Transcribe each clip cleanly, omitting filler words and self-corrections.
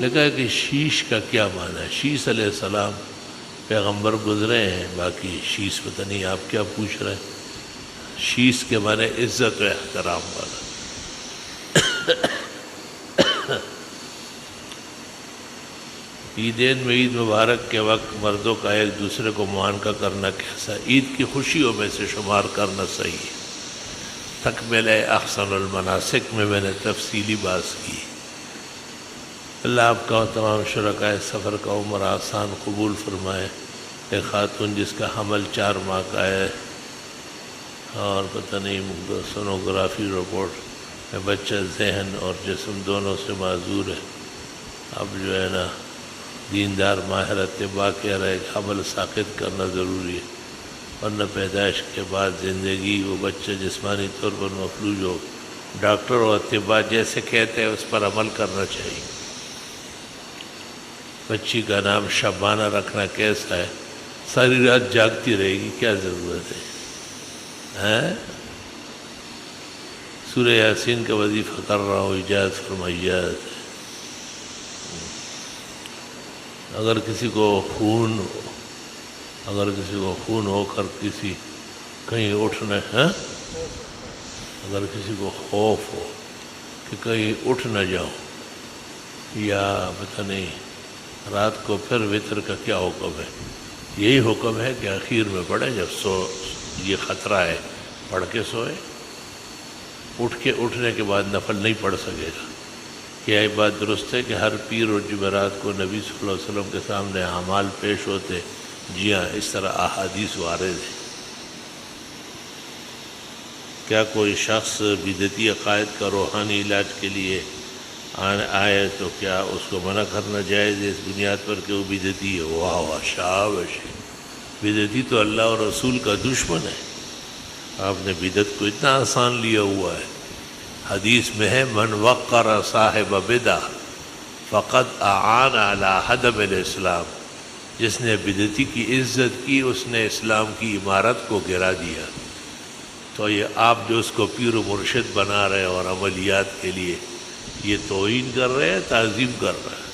لگا کہ شیش کا کیا معنی ہے؟ شیش علیہ السلام پیغمبر گزرے ہیں، باقی شیش پتہ نہیں آپ کیا پوچھ رہے ہیں۔ شیش کے معنی عزت و احترام والا۔ عیدین میں عید مبارک کے وقت مردوں کا ایک دوسرے کو معانقہ کرنا کیسا؟ عید کی خوشیوں میں سے شمار کرنا صحیح ہے۔ تکملہ احسن المناسک میں نے تفصیلی بات کی۔ اللہ آپ کا اور تمام شرکائے سفر کا عمر آسان قبول فرمائے۔ ایک خاتون جس کا حمل 4 ماہ کا ہے اور پتہ نہیں سونوگرافی رپورٹ میں بچہ ذہن اور جسم دونوں سے معذور ہے، اب جو ہے نا دیندار ماہر اتباع کہہ رہے کہ حمل ساقط کرنا ضروری ہے، ورنہ پیدائش کے بعد زندگی وہ بچہ جسمانی طور پر مفلوج ہو۔ ڈاکٹر اور اتباع جیسے کہتے ہیں اس پر عمل کرنا چاہیے۔ بچی کا نام شبانہ رکھنا کیسا ہے؟ ساری رات جاگتی رہے گی، کیا ضرورت ہے؟ سورہ یاسین کا وظیفہ کر رہا ہوں، اجازت فرمائیے۔ اگر کسی کو خون ہو کر کسی کہیں اٹھنا ہے، اگر کسی کو خوف ہو کہ کہیں اٹھ نہ جاؤں، یا پتہ نہیں رات کو پھر وتر کا کیا حکم ہے؟ یہی حکم ہے کہ آخر میں پڑھے، جب یہ خطرہ ہے پڑھ کے سوئے، اٹھنے کے بعد نفل نہیں پڑھ سکے گا۔ کیا یہ بات درست ہے کہ ہر پیر اور جمعرات کو نبی صلی اللہ علیہ وسلم کے سامنے اعمال پیش ہوتے؟ جی ہاں، اس طرح احادیث وارد ہیں۔ کیا کوئی شخص بدعتی عقائد کا روحانی علاج کے لیے آئے تو کیا اس کو منع کرنا جائز ہے اس بنیاد پر کہ وہ بدعتی ہے؟ واہ واہ، شاباش! بدعتی تو اللہ اور رسول کا دشمن ہے۔ آپ نے بدعت کو اتنا آسان لیا ہوا ہے۔ حدیث میں ہے من وقر صاحب بدعہ فقد اعان علی ہدم الاسلام، جس نے بدعتی کی عزت کی اس نے اسلام کی عمارت کو گرا دیا۔ تو یہ آپ جو اس کو پیر و مرشد بنا رہے اور عملیات کے لیے یہ توہین کر رہے ہیں، تعظیم کر رہے ہیں۔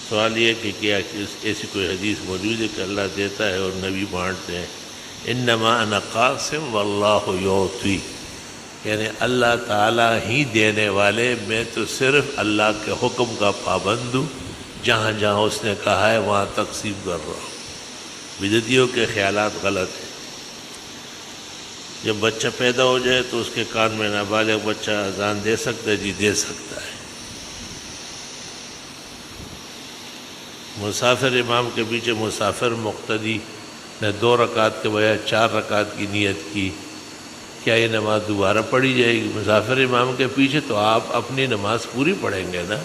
سوال یہ کہ کیا ایسی کوئی حدیث موجود ہے کہ اللہ دیتا ہے اور نبی بانٹتے ہیں؟ انما انا قاسم واللہ یعطی، یعنی اللہ تعالیٰ ہی دینے والے، میں تو صرف اللہ کے حکم کا پابند ہوں، جہاں جہاں اس نے کہا ہے وہاں تقسیم کر رہا ہوں۔ بدعتیوں کے خیالات غلط ہیں۔ جب بچہ پیدا ہو جائے تو اس کے کان میں نابالغ بچہ اذان دے سکتا ہے؟ جی دے سکتا ہے۔ مسافر امام کے پیچھے مسافر مقتدی نے 2 رکعت کے بجائے 4 رکعت کی نیت کی، کیا یہ نماز دوبارہ پڑھی جائے گی؟ مسافر امام کے پیچھے تو آپ اپنی نماز پوری پڑھیں گے نا،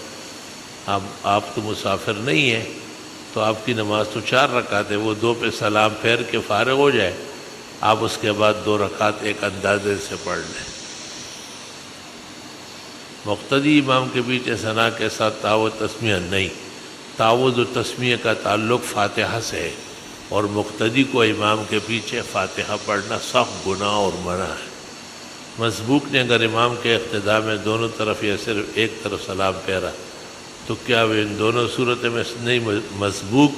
آپ تو مسافر نہیں ہیں، تو آپ کی نماز تو 4 رکعت ہے، وہ 2 پہ سلام پھیر کے فارغ ہو جائے، آپ اس کے بعد 2 رکعت ایک اندازے سے پڑھ لیں۔ مقتدی امام کے پیچھے ثنا کے ساتھ تعوذ تسمیہ نہیں، تعوذ و تسمیہ کا تعلق فاتحہ سے ہے، اور مقتدی کو امام کے پیچھے فاتحہ پڑھنا سخت گناہ اور منع ہے۔ مسبوق نے اگر امام کے اقتداء میں دونوں طرف یا صرف ایک طرف سلام پھیرا تو کیا وہ ان دونوں صورتوں میں نہیں مسبوق،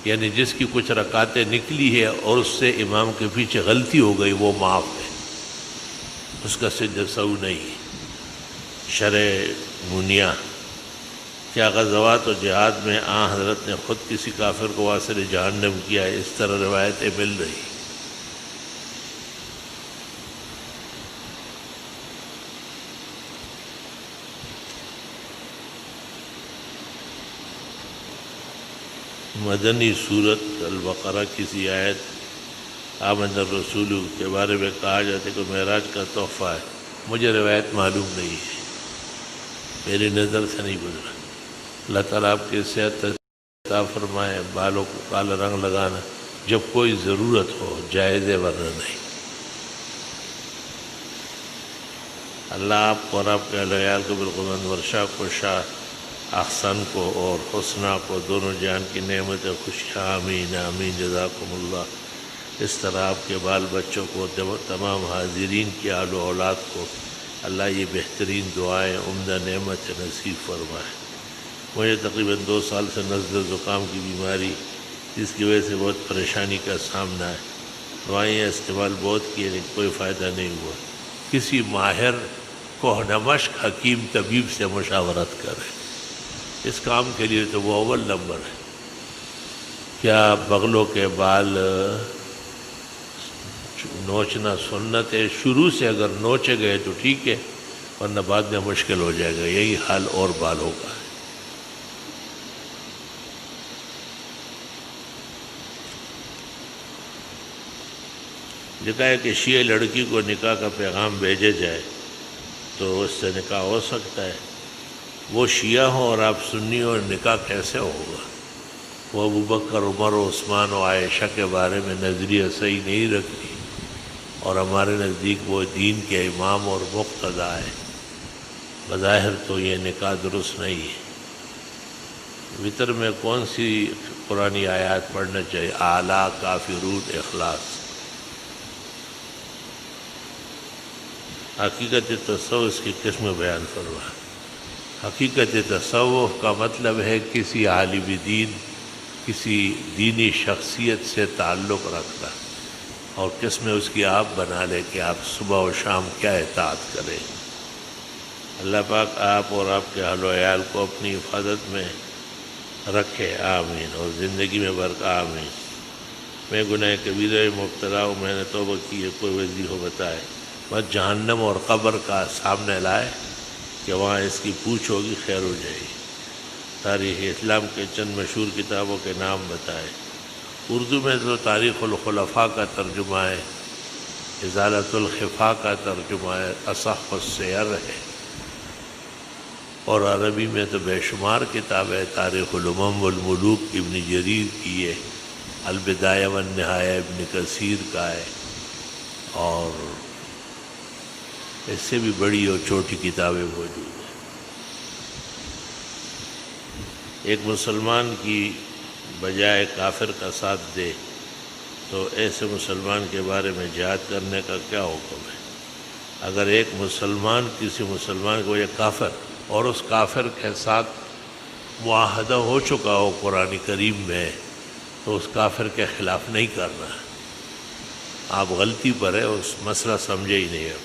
یعنی جس کی کچھ رکعتیں نکلی ہے اور اس سے امام کے پیچھے غلطی ہو گئی وہ معاف ہے، اس کا سجدہ سہو نہیں ہے؟ شرع منیہ، کیا غزوات و جہاد میں حضرت نے خود کسی کافر کو واصل جہنم کیا ہے؟ اس طرح روایتیں مل رہی۔ مدنی سورت البقرہ کسی آیت آمن الرسول کے بارے میں کہا جاتا ہے کہ معراج کا تحفہ ہے، مجھے روایت معلوم نہیں ہے، میری نظر سے نہیں گزرا۔ اللہ تعالیٰ آپ کی صحت عطا فرمائے۔ بالوں کو کالا رنگ لگانا جب کوئی ضرورت ہو جائز ہے، ورنہ نہیں۔ اللہ آپ کو اور آپ کے اہل عیال کو بالقوت ورشا کو، شاہ احسن کو اور حسنہ کو دونوں جان کی نعمت خوشیاں، آمین آمین، جزاکم اللہ۔ اس طرح آپ کے بال بچوں کو، تمام حاضرین کی آل و اولاد کو اللہ یہ بہترین دعائیں عمدہ نعمت نصیب فرمائے۔ مجھے تقریباً 2 سال سے نزلہ زکام کی بیماری، جس کی وجہ سے بہت پریشانی کا سامنا ہے۔ دوائیاں استعمال بہت کیے لیکن کوئی فائدہ نہیں ہوا۔ کسی ماہر کوہ مشق حکیم طبیب سے مشاورت کرے، اس کام کے لیے تو وہ اول نمبر ہے۔ کیا بغلوں کے بال نوچنا سنت ہے؟ شروع سے اگر نوچے گئے تو ٹھیک ہے، ورنہ بعد میں مشکل ہو جائے گا، یہی حال اور بالوں کا ہے۔ لکھا ہے کہ شیعہ لڑکی کو نکاح کا پیغام بھیجے جائے تو اس سے نکاح ہو سکتا ہے۔ وہ شیعہ ہوں اور آپ سنی ہو، نکاح کیسے ہوگا؟ وہ ابوبکر، عمر و عثمان و عائشہ کے بارے میں نظریہ صحیح نہیں رکھتی، اور ہمارے نزدیک وہ دین کے امام اور مقتدی ہے۔ بظاہر تو یہ نکاح درست نہیں ہے۔ وطر میں کون سی قرآنی آیات پڑھنا چاہیے؟ اعلیٰ، کافرون، اخلاص۔ حقیقت تصوف کی قسم بیان فرما۔ حقیقت تصوف کا مطلب ہے کسی عالم دین، کسی دینی شخصیت سے تعلق رکھنا، اور قسم اس کی آپ بنا لے کہ آپ صبح و شام کیا اطاعت کریں۔ اللہ پاک آپ اور آپ کے اہل و عیال کو اپنی حفاظت میں رکھے، آمین، اور زندگی میں برکت، آمین۔ میں گناہ کبیرہ میں مبتلا ہوں، میں نے توبہ کی ہے، کوئی وضیح ہو بتائے۔ بس جہنم اور قبر کا سامنے لائے کہ وہاں اس کی پوچھ ہوگی، خیر ہو جائے گی۔ تاریخ اسلام کے چند مشہور کتابوں کے نام بتائے۔ اردو میں تو تاریخ الخلفاء کا ترجمہ ہے، ازالۃ الخفا کا ترجمہ ہے، اصح السیر ہے، اور عربی میں تو بے شمار کتاب ہے۔ تاریخ الامم والملوک ابن جریر کی ہے، البدایہ والنہایہ ابن کثیر کا ہے، اور اس سے بھی بڑی اور چھوٹی کتابیں موجود ہیں۔ ایک مسلمان کی بجائے کافر کا ساتھ دے تو ایسے مسلمان کے بارے میں جہاد کرنے کا کیا حکم ہے؟ اگر ایک مسلمان کسی مسلمان کو یہ کافر، اور اس کافر کے ساتھ معاہدہ ہو چکا ہو قرآن کریم میں، تو اس کافر کے خلاف نہیں کرنا ہے۔ آپ غلطی پر ہے، اس مسئلہ سمجھے ہی نہیں ہے۔